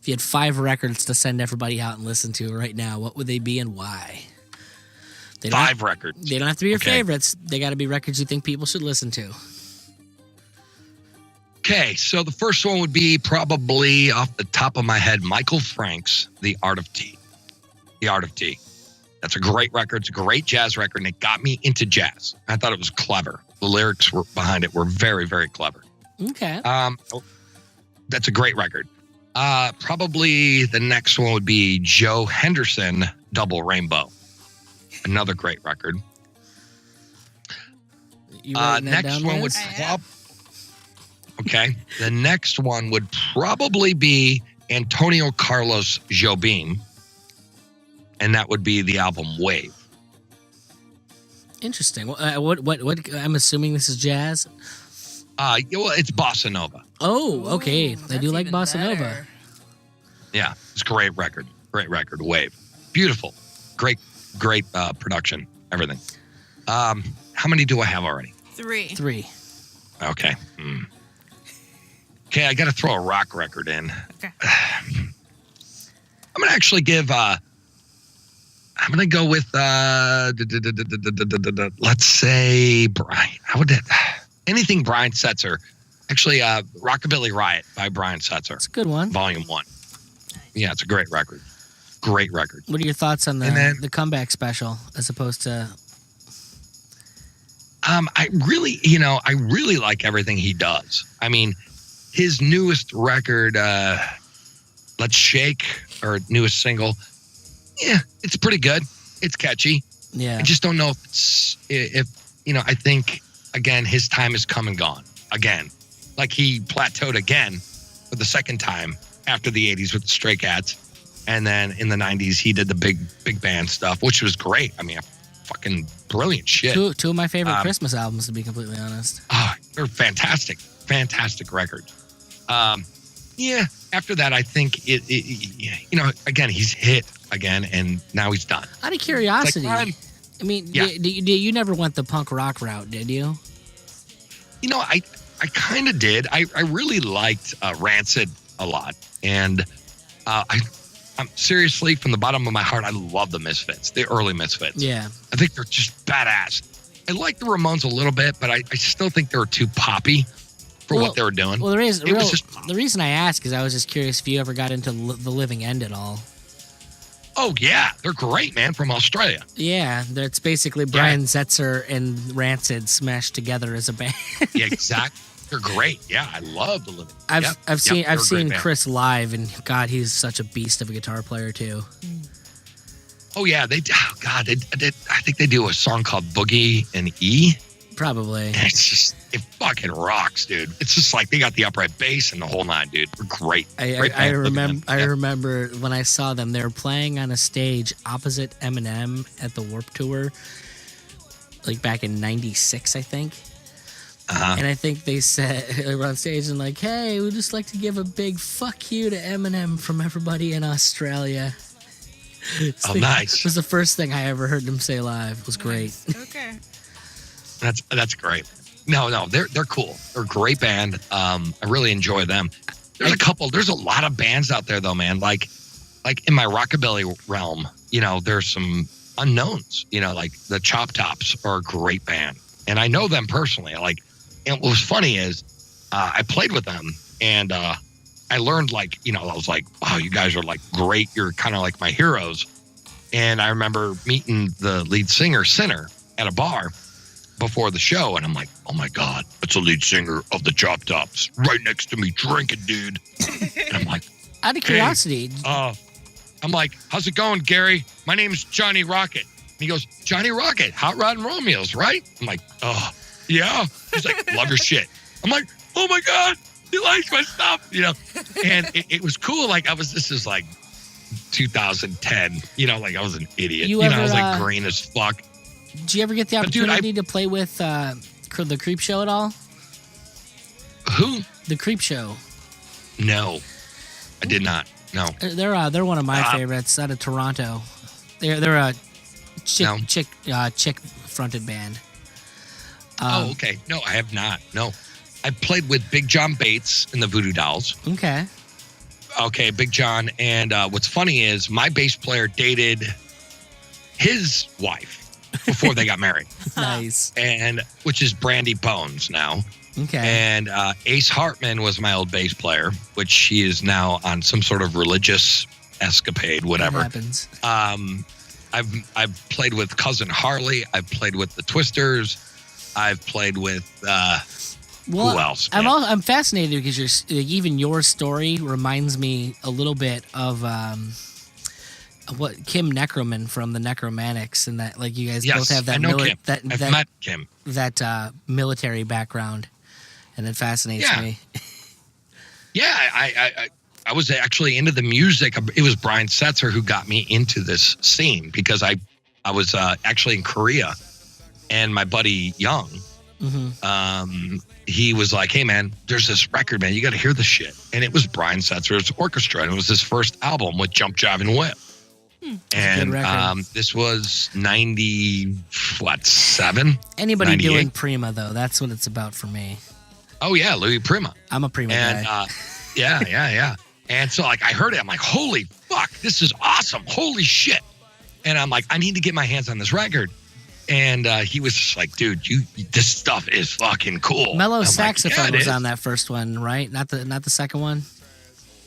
if you had 5 records to send everybody out and listen to right now, what would they be and why? They 5 records. They don't have to be your favorites. They got to be records you think people should listen to. Okay, so the first one would be probably off the top of my head, Michael Frank's The Art of Tea. The Art of Tea. That's a great record. It's a great jazz record, and it got me into jazz. I thought it was clever. The lyrics behind it were very, very clever. Okay. That's a great record. Probably the next one would be Joe Henderson, Double Rainbow. Another great record. Next one would okay. The next one would probably be Antonio Carlos Jobim, and that would be the album Wave. Interesting. What? I'm assuming this is jazz. Well, it's bossa nova. Oh, okay. I do like bossa nova. Yeah, it's a great record. Great record. Wave. Beautiful. Great production. Everything. How many do I have already? 3. Okay. Okay, I got to throw a rock record in. Okay. I'm going to actually give... I'm going to go with... let's say... Brian. How would that... Anything Brian Setzer. Actually, Rockabilly Riot by Brian Setzer. It's a good one. Volume 1. Yeah, it's a great record. Great record. What are your thoughts on the comeback special as opposed to... I really like everything he does. I mean, his newest record, Let's Shake, or newest single, yeah, it's pretty good. It's catchy. Yeah. I just don't know if I think, again, his time has come and gone again. Like he plateaued again for the second time after the 80s with the Stray Cats. And then in the 90s, he did the big band stuff, which was great. I mean, fucking brilliant shit. Two of my favorite Christmas albums, to be completely honest. Oh, they're fantastic. Fantastic records. Yeah, after that, I think again, he's hit again, and now he's done. Out of curiosity, you never went the punk rock route, did you? I kind of did. I really liked Rancid a lot, and I'm seriously, from the bottom of my heart, I love the Misfits, the early Misfits. Yeah. I think they're just badass. I like the Ramones a little bit, but I still think they were too poppy for what they were doing. Well, the reason I ask is I was just curious if you ever got into the Living End at all. Oh, yeah. They're great, man, from Australia. Yeah. It's basically Brian Setzer and Rancid smashed together as a band. Yeah, exactly. They're great. Yeah, I love the Living. I've seen Chris live, and God, he's such a beast of a guitar player too. Oh yeah, I think they do a song called Boogie and E. Probably. And it fucking rocks, dude. It's just like they got the upright bass and the whole nine, dude. They're great. I remember when I saw them, they were playing on a stage opposite Eminem at the Warped Tour, like back in '96, I think. And I think they were on stage and like, hey, we'd just like to give a big fuck you to Eminem from everybody in Australia. Nice. It was the first thing I ever heard them say live. It was great. Okay. That's great. No, they're cool. They're a great band. I really enjoy them. There's a lot of bands out there though, man. Like in my rockabilly realm, there's some unknowns, like the Chop Tops are a great band. And I know them personally. And what was funny is I played with them, and I learned, I was like, wow, you guys are like great. You're kind of like my heroes. And I remember meeting the lead singer, Sinner, at a bar before the show. And I'm like, oh my God, it's the lead singer of the Chop Tops right next to me drinking, dude. And I'm like, out of curiosity. Hey, I'm like, how's it going, Gary? My name's Johnny Rocket. And he goes, Johnny Rocket, Hot Rod and Romeo's, right? I'm like, oh, yeah. He's like, love your shit. I'm like, oh my God, he likes my stuff, And it was cool. This is like 2010, I was an idiot. I was like green as fuck. Did you ever get the opportunity to play with the Creep Show at all? Who? The Creep Show. No, I did not. No. They're one of my favorites out of Toronto. They're a chick fronted band. Okay. No, I have not. No. I played with Big John Bates and the Voodoo Dolls. Okay. Okay, Big John. And what's funny is my bass player dated his wife before they got married. Nice. And which is Brandy Bones now. Okay. And Ace Hartman was my old bass player, which she is now on some sort of religious escapade, whatever. That happens. I've played with Cousin Harley. I've played with the Twisters. I've played with who else? I'm fascinated because even your story reminds me a little bit of what Kim Necroman from the Necromantics, and that like you guys both have that. I know Kim. I've met Kim. That military background, and it fascinates me. Yeah, I was actually into the music. It was Brian Setzer who got me into this scene because I was actually in Korea, and my buddy Young, he was like, "Hey man, there's this record, man. You got to hear this shit." And it was Brian Setzer's orchestra, and it was his first album with Jump, Jive, and Whip. And this was 97. Anybody 98. doing Prima though, that's what it's about for me. Oh yeah, Louis Prima. I'm a Prima guy. Yeah. And so like I heard it, I'm like, holy fuck, this is awesome. Holy shit. And I'm like, I need to get my hands on this record. And he was just like, dude, this stuff is fucking cool. Mellow Saxophone was on that first one, right? Not the second one.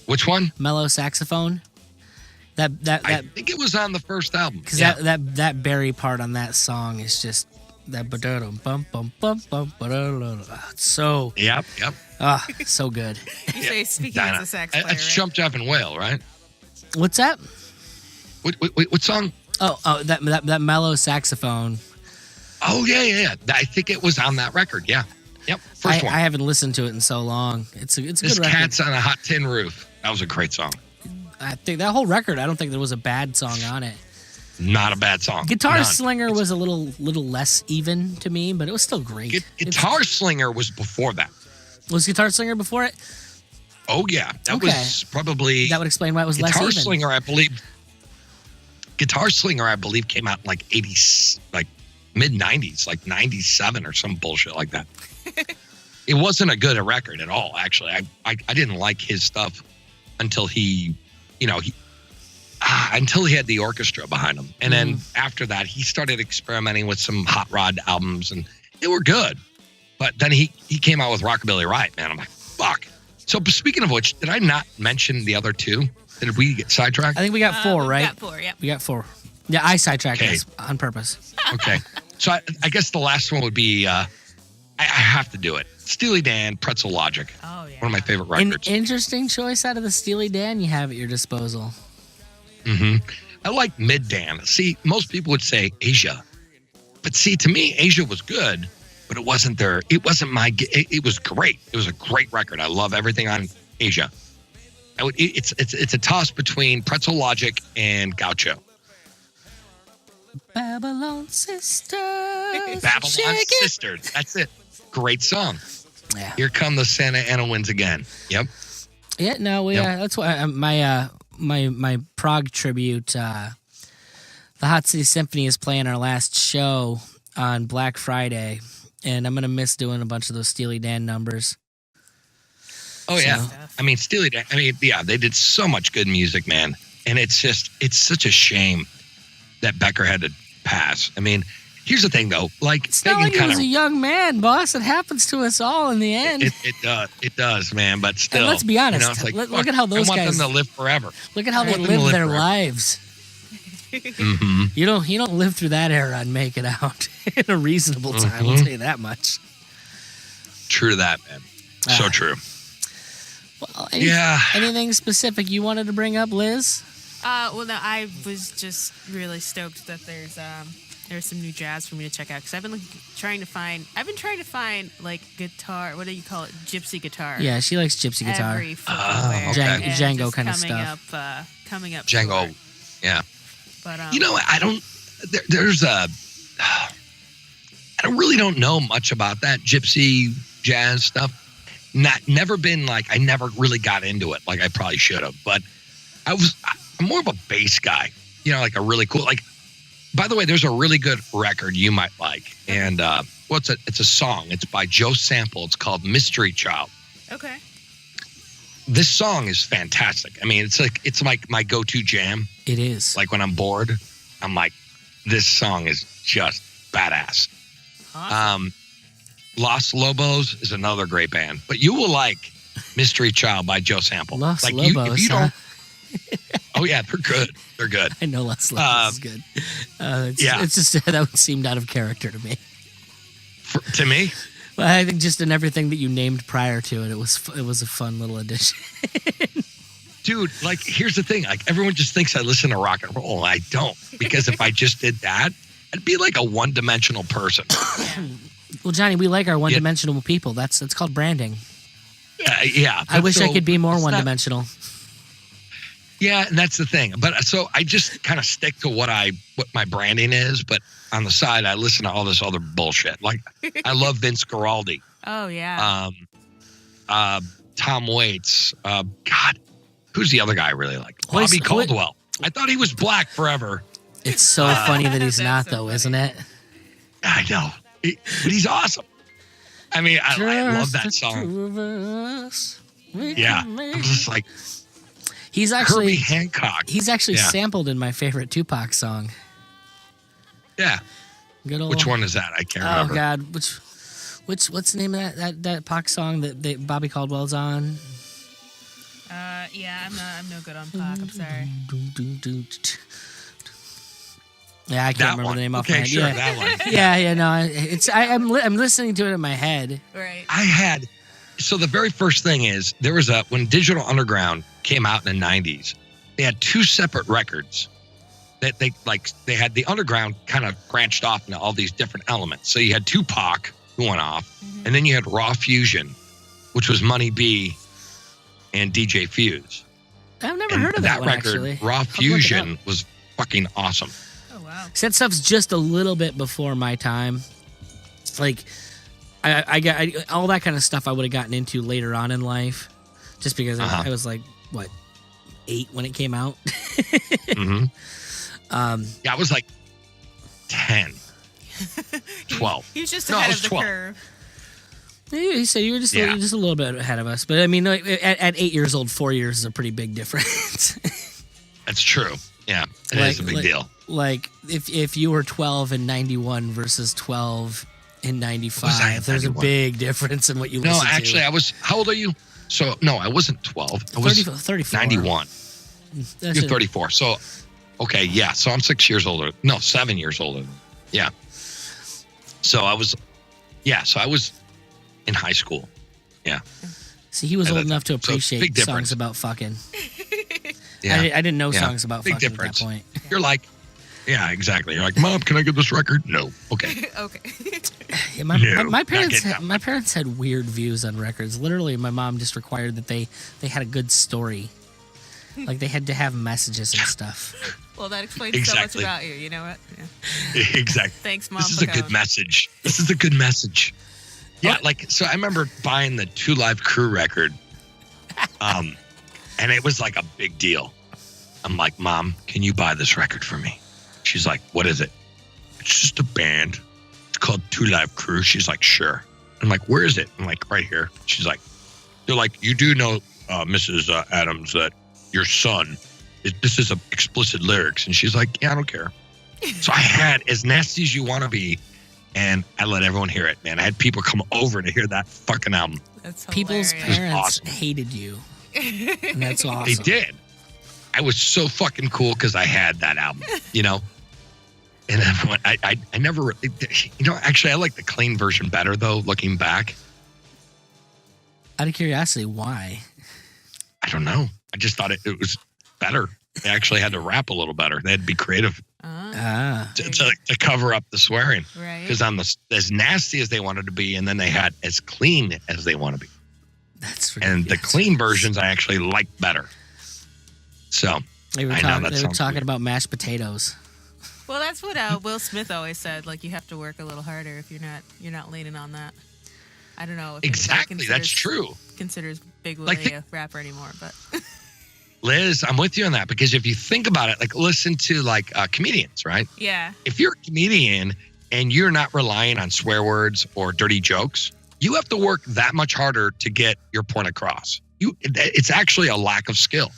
Which one? Mellow Saxophone. I think it was on the first album. Because that Barry part on that song is just that bum bum bum bum. It's so so good. You say speaking as a sax player. That's Jump, Jive, and Wail, right? What's that? What song? Oh, that Mellow Saxophone. Oh yeah. I think it was on that record. Yeah. Yep. First one. I haven't listened to it in so long. It's a good record. This Cat's on a Hot Tin Roof. That was a great song. I think that whole record, I don't think there was a bad song on it. Not a bad song. Guitar Slinger was a little less even to me, but it was still great. Guitar Slinger was before that. Was Guitar Slinger before it? Oh yeah, that was probably. That would explain why it was less even. Guitar Slinger, I believe, came out in like mid 90s, like 97 or some bullshit like that. It wasn't a good record at all, actually. I didn't like his stuff until he had the orchestra behind him. And then after that, he started experimenting with some hot rod albums, and they were good. But then he came out with Rockabilly Riot, man. I'm like, fuck. So speaking of which, did I not mention the other two? Did we get sidetracked? I think we got four, right? We got four, yep. We got four. Yeah, I sidetracked us on purpose. Okay. So I guess the last one would be, I have to do it. Steely Dan, Pretzel Logic. Oh, yeah. One of my favorite records. An interesting choice out of the Steely Dan you have at your disposal. I like Mid Dan. See, most people would say Asia. But see, to me, Asia was good, but it wasn't it was great. It was a great record. I love everything on Asia. It's a toss between Pretzel Logic and Gaucho. Babylon Sisters. Babylon Sisters. That's it. Great song. Yeah. Here come the Santa Ana winds again. Yep. Yeah. No, that's why my Prague tribute. The Hot City Symphony is playing our last show on Black Friday, and I'm gonna miss doing a bunch of those Steely Dan numbers. Oh yeah. I mean, Steely Dan. I mean, yeah, they did so much good music, man. And it's such a shame that Becker had to pass. I mean, here's the thing, though. Like, it's not like he was a young man, boss. It happens to us all in the end. It does, man. But still, and let's be honest. It's like, look at how those guys. I want them to live forever. Look at how they live their lives. You don't live through that era and make it out in a reasonable time. I'll tell you that much. True to that, man. So true. Well, anything specific you wanted to bring up, Liz? Well, no, I was just really stoked that there's some new jazz for me to check out because I've been trying to find like guitar. What do you call it? Gypsy guitar. Yeah, she likes gypsy guitar. Every okay. Django kind of stuff. Coming up. Django. Yeah. But I don't. I really don't know much about that gypsy jazz stuff. Never been like, I never really got into it like I probably should have, but I'm more of a bass guy, like a really cool, like, by the way, there's a really good record you might like. And it's a song. It's by Joe Sample. It's called Mystery Child. Okay. this song is fantastic. I mean, it's like my go-to jam. It is. Like when I'm bored, I'm like, this song is just badass. Awesome. Los Lobos is another great band, but you will like Mystery Child by Joe Sample. Los like Lobos, if you huh? don't. Oh yeah, they're good. They're good. I know Los Lobos is good. It's just that seemed out of character to me. To me. Well, I think just in everything that you named prior to it, it was a fun little addition. Dude, like, here's the thing. Like, everyone just thinks I listen to rock and roll. I don't. Because if I just did that, I'd be like a one-dimensional person. Well, Johnny, we like our one-dimensional people. That's called branding. Yeah. I wish I could be more one-dimensional. Yeah, and that's the thing. But so I just kind of stick to what my branding is. But on the side, I listen to all this other bullshit. Like, I love Vince Guaraldi. Oh, yeah. Tom Waits. God, who's the other guy I really like? Bobby Caldwell. I thought he was black forever. It's so funny that he's not, though, isn't it? I know. But he's awesome. I mean, I love that song. Yeah. I'm just like, he's actually Herbie Hancock. He's actually sampled in my favorite Tupac song. Yeah. Good old. Which one is that? I can't remember. Oh God, what's the name of that Pac song that Bobby Caldwell's on? Yeah, I'm no good on Pac. I'm sorry. Yeah, I can't remember the name off my head. Sure, yeah. that one. Yeah, no, I'm listening to it in my head. Right. So the very first thing is there was when Digital Underground came out in the 90s, they had two separate records that they had. The Underground kind of branched off into all these different elements. So you had Tupac, who went off, and then you had Raw Fusion, which was Money B and DJ Fuse. I've never heard of that one, record, actually. Raw Fusion was fucking awesome. Oh, wow. That stuff's just a little bit before my time. Like, I got all that kind of stuff I would have gotten into later on in life, just because I was like, what, 8 when it came out? Mm-hmm. I was like 10, 12. He was just ahead of the 12. curve. You said you were just a little bit ahead of us, but I mean, at 8 years old, 4 years is a pretty big difference. That's true. Yeah, it is a big deal. Like if you were 12 in 91 versus 12 in 95, there's a big difference in what you listen to. No, actually, I was. How old are you? So no, I wasn't 12. I was 34. 91. You're 34. So okay, yeah. So I'm 6 years older. No, 7 years older. Yeah. So I was. Yeah. So I was in high school. Yeah. See, he was old enough to appreciate songs about fucking. Yeah. I didn't know songs about fucking at that point. You're like, yeah, exactly. You're like, Mom, can I get this record? No. Okay. Okay. Yeah, my parents had weird views on records. Literally, my mom just required that they had a good story. Like, they had to have messages and stuff. Well, that explains so much about you. You know what? Yeah. Exactly. Thanks, Mom. This is a good message. This is a good message. Yeah, so I remember buying the 2 Live Crew record, and it was like a big deal. I'm like, Mom, can you buy this record for me? She's like, what is it? It's just a band. It's called 2 Live Crew. She's like, sure. I'm like, where is it? I'm like, right here. She's like, they're like, you do know, Mrs. Adams, that your son, this is explicit lyrics. And she's like, yeah, I don't care. So I had As Nasty As You Want to Be, and I let everyone hear it, man. I had people come over to hear that fucking album. That's People's parents hated you. And that's awesome. They did. I was so fucking cool because I had that album, you know? And everyone, I never, you know, actually, I like the clean version better, though, looking back. Out of curiosity, why? I don't know. I just thought it was better. They actually had to rap a little better. They had to be creative to cover up the swearing. Right. Because on as nasty as they wanted to be, and then they had as clean as they want to be. That's and the clean versions I actually like better. So they were talking about mashed potatoes. Well, that's what Will Smith always said. Like, you have to work a little harder if you're not leaning on that. I don't know if exactly that's true. Considers Big Willie a rapper anymore, but Liz, I'm with you on that, because if you think about it, like, listen to comedians, right? Yeah. If you're a comedian and you're not relying on swear words or dirty jokes, you have to work that much harder to get your point across. it's actually a lack of skill.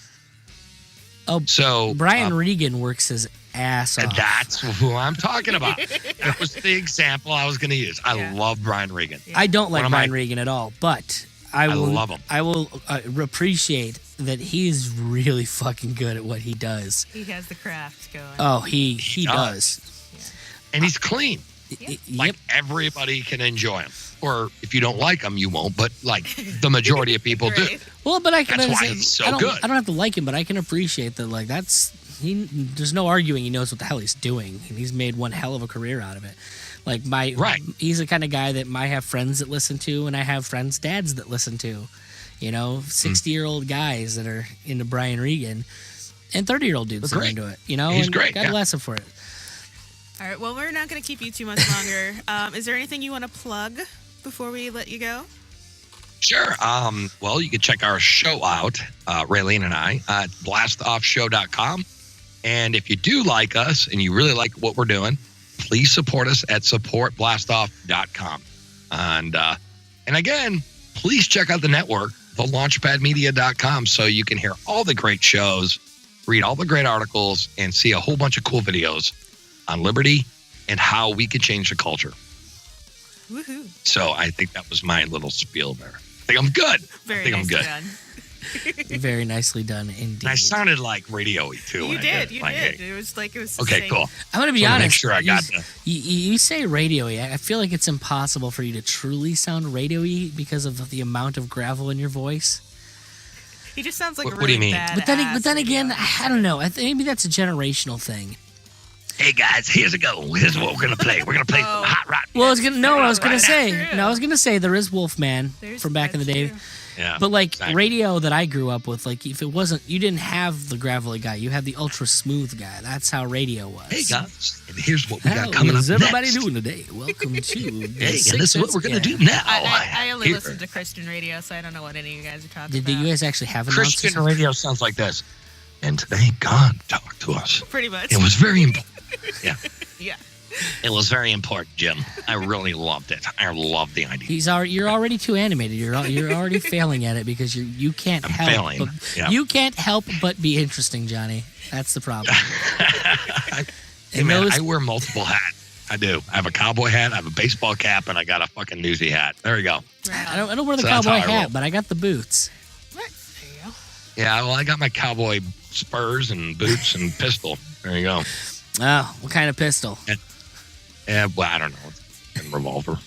Oh, so Brian Regan works his ass off. That's who I'm talking about. That was the example I was going to use. I love Brian Regan. Yeah. I don't like Brian Regan at all, but I love him. I will appreciate that he's really fucking good at what he does. He has the craft going. Oh, he does. Yeah. And he's clean. Yeah. Like everybody can enjoy him. Or if you don't like him, you won't. But like the majority of people do. Well, but I can. That's why he's so good. I don't have to like him, but I can appreciate that. Like there's no arguing. He knows what the hell he's doing, and he's made one hell of a career out of it. Like he's the kind of guy that I have friends that listen to, and I have friends' dads that listen to. 60-year-old guys that are into Brian Regan, and 30-year-old dudes that are into it. He's great. God bless him for it. All right. Well, we're not going to keep you too much longer. Is there anything you want to plug before we let you go? Sure. Well, you can check our show out, Raylene and I, at blastoffshow.com. And if you do like us and you really like what we're doing, please support us at supportblastoff.com. And again, please check out the network, thelaunchpadmedia.com, so you can hear all the great shows, read all the great articles, and see a whole bunch of cool videos on liberty and how we can change the culture. Woohoo. So I think that was my little spiel there. I think I'm good. I'm good. Done. Very nicely done indeed. And I sounded like radio-y too. You did. It was okay, cool. I'm going to be honest. Make sure I got you say radio-y. I feel like it's impossible for you to truly sound radio-y because of the amount of gravel in your voice. He just sounds like what do you mean? But then again, I don't know. I think maybe that's a generational thing. Hey guys, here's a go. Here's what we're gonna play. We're gonna play some hot rock. Well, I was gonna say there is Wolfman from back in the day. True. Yeah, but like radio that I grew up with, like if it wasn't, you didn't have the gravelly guy, you had the ultra smooth guy. That's how radio was. Hey guys, and here's what we got coming up. What's everybody next. doing today? Welcome to. Hey, and this is what we're gonna do now. I only listen to Christian radio, so I don't know what any of you guys are talking about. Did you guys actually have Christian radio? Sounds like this. And today, God talked to us. Pretty much. It was very important. Yeah. Yeah. It was very important, Jim. I really loved it. I loved the idea. You're already too animated. You're already failing at it because you can't help. Failing. You can't help but be interesting, Johnny. That's the problem. I wear multiple hats. I do. I have a cowboy hat, I have a baseball cap, and I got a fucking newsy hat. There you go. Right. I don't wear the cowboy hat, but I got the boots. What? There you go. Yeah, well, I got my cowboy spurs and boots and pistol. There you go. Oh, what kind of pistol? Yeah, well, I don't know. It's a revolver.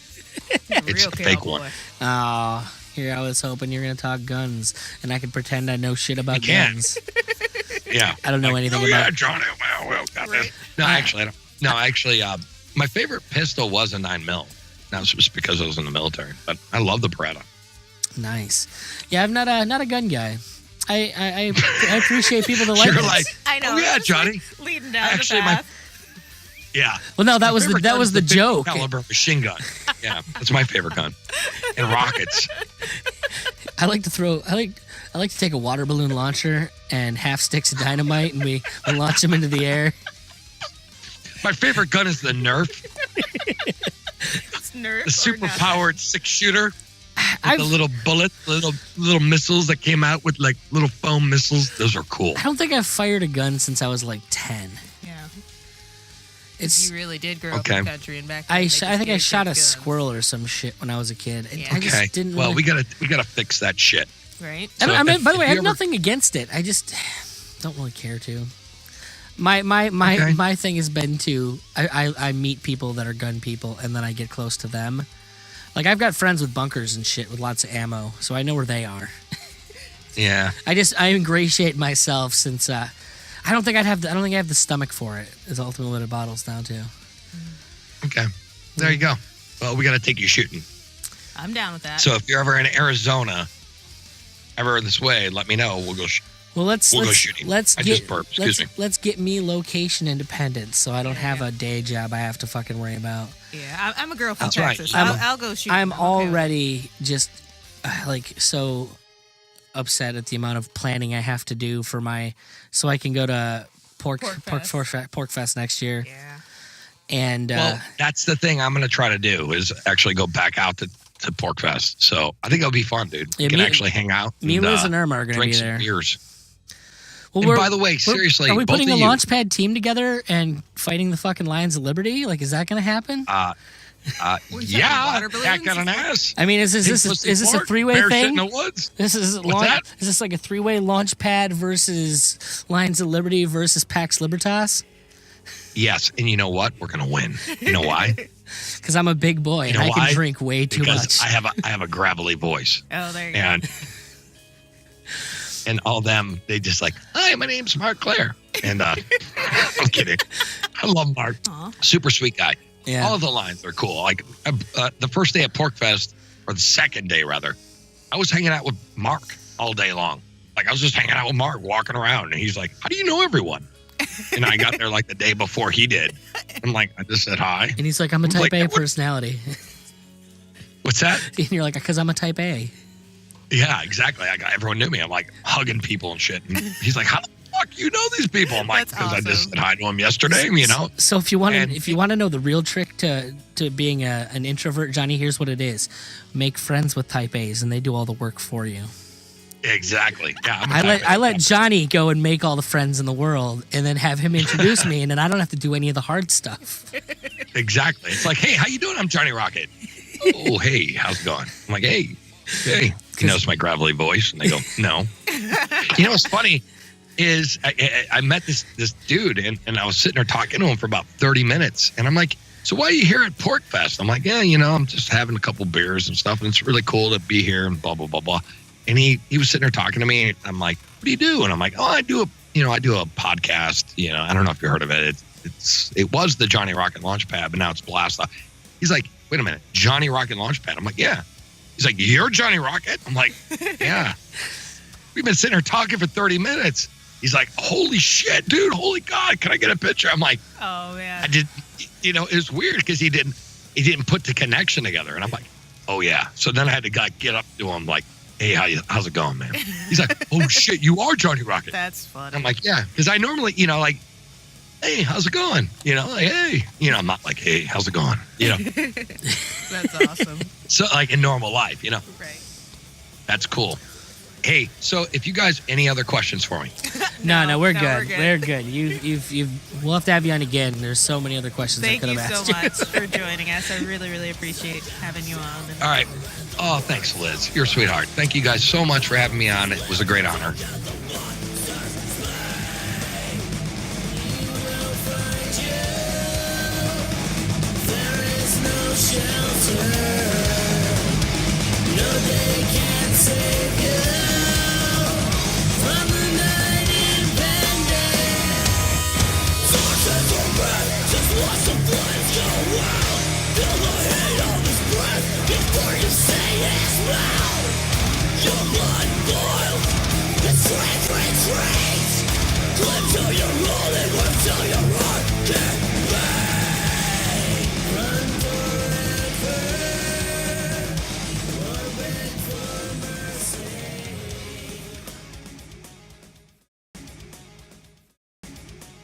It's a fake one. Oh, here I was hoping you were going to talk guns, and I could pretend I know shit about guns. Yeah. I don't know anything about. Yeah, Johnny. Well, got this. No, actually, I don't. No, actually, my favorite pistol was a 9mm. That was just because I was in the military, but I love the Beretta. Nice. Yeah, I'm not a gun guy. I appreciate people that like You're it. like, I know. Oh yeah, Johnny. Leading down actually, the path. Yeah. Well, no, that was the joke. Caliber machine gun. Yeah, that's my favorite gun. And rockets. I like to take a water balloon launcher and half sticks of dynamite, and we launch them into the air. My favorite gun is the Nerf. It's Nerf. The super powered 6-shooter. The little bullets, little missiles that came out with like little foam missiles. Those are cool. I don't think I've fired a gun since I was like 10. Yeah. You really did grow up in the country and back then. I think I shot a squirrel or some shit when I was a kid. Yeah. I just didn't. Well, we gotta fix that shit. Right. So by the way, I have nothing against it. I just don't really care to. My thing has been to I meet people that are gun people and then I get close to them. Like I've got friends with bunkers and shit with lots of ammo, so I know where they are. Yeah. I ingratiate myself since I don't think I have the stomach for it. Is ultimately what it bottles down to. Okay. There you go. Well, we got to take you shooting. I'm down with that. So if you're ever in Arizona, ever this way, let me know. We'll go. Go shooting. Let's get me location independence, so I don't have a day job I have to fucking worry about. Yeah, I'm a girl from Texas. Right. I'll go shooting. I'm already just so upset at the amount of planning I have to do so I can go to Pork Fest next year. Yeah. And well, that's the thing I'm going to try to do is actually go back out to to Pork Fest. So I think it'll be fun, dude. Yeah, We can actually hang out. Me, Liz, and Irma are going to drink be some there. beers. Well, And by the way, seriously, are we both putting a of you- Launchpad team together and fighting the fucking Lions of Liberty? Like, is that going to happen? Yeah, water cat balloons? got an ass. I mean, is this a three-way Bear shit thing? in the woods. This is that? Is this like a three-way Launchpad versus Lions of Liberty versus Pax Libertas? Yes, and you know what? We're gonna win. You know why? Because I'm a big boy and I can drink way too because much. I have a gravelly voice. Oh, there you go. And all them, they just like, hi, my name's Mark Claire. And I'm kidding. I love Mark. Aw. Super sweet guy. Yeah. All of the lines are cool. Like the first day at Pork Fest, or the second day rather, I was hanging out with Mark all day long. Like I was just hanging out with Mark, walking around, and he's like, "How do you know everyone?" And I got there like the day before he did. I'm like, I just said hi. And he's like, I'm a type like, A what- personality. What's that? And you're like, because I'm a type A. Yeah, exactly. Everyone knew me. I'm like hugging people and shit. And he's like, "How the fuck you know these people?" I'm like, That's "Because I just awesome. said hi to him yesterday." You know. So if you want And- to know the real trick to being an introvert, Johnny, here's what it is: make friends with type A's, and they do all the work for you. Exactly. Yeah. I'm a I type A. let Johnny go and make all the friends in the world, and then have him introduce me, and then I don't have to do any of the hard stuff. Exactly. It's like, hey, how you doing? I'm Johnny Rocket. Oh, hey, how's it going? I'm like, hey. He knows my gravelly voice, and they go, no. You know what's funny is I met this dude, and I was sitting there talking to him for about 30 minutes, and I'm like, so why are you here at Pork Fest? I'm like, yeah, I'm just having a couple beers and stuff, and it's really cool to be here and blah, blah, blah, blah. And he was sitting there talking to me, and I'm like, what do you do? And I'm like, oh, I do a podcast. I don't know if you heard of it. It was the Johnny Rockets Launchpad, but now it's Blast Off. He's like, wait a minute, Johnny Rockets Launchpad. I'm like, yeah. He's like, you're Johnny Rocket? I'm like, yeah. We've been sitting here talking for 30 minutes. He's like, holy shit, dude, holy God, can I get a picture? I'm like, Oh, man. I did, it was weird because he didn't put the connection together. And I'm like, oh yeah. So then I had to get up to him like, hey, how's it going, man? He's like, oh shit, you are Johnny Rocket. That's funny. I'm like, yeah, because I normally, like, hey, how's it going? Like, hey, I'm not like, hey, how's it going? That's awesome. So like in normal life, Right. that's cool. Hey, so if you guys, any other questions for me? No, we're no, good. we're We're good. We'll have to have you on again. There's so many other questions I Thank could you have so asked much for joining us. I really, really appreciate having you on. And All right. Oh, thanks, Liz. You're a sweetheart. Thank you guys so much for having me on. It was a great honor. Just watch the flames go wild.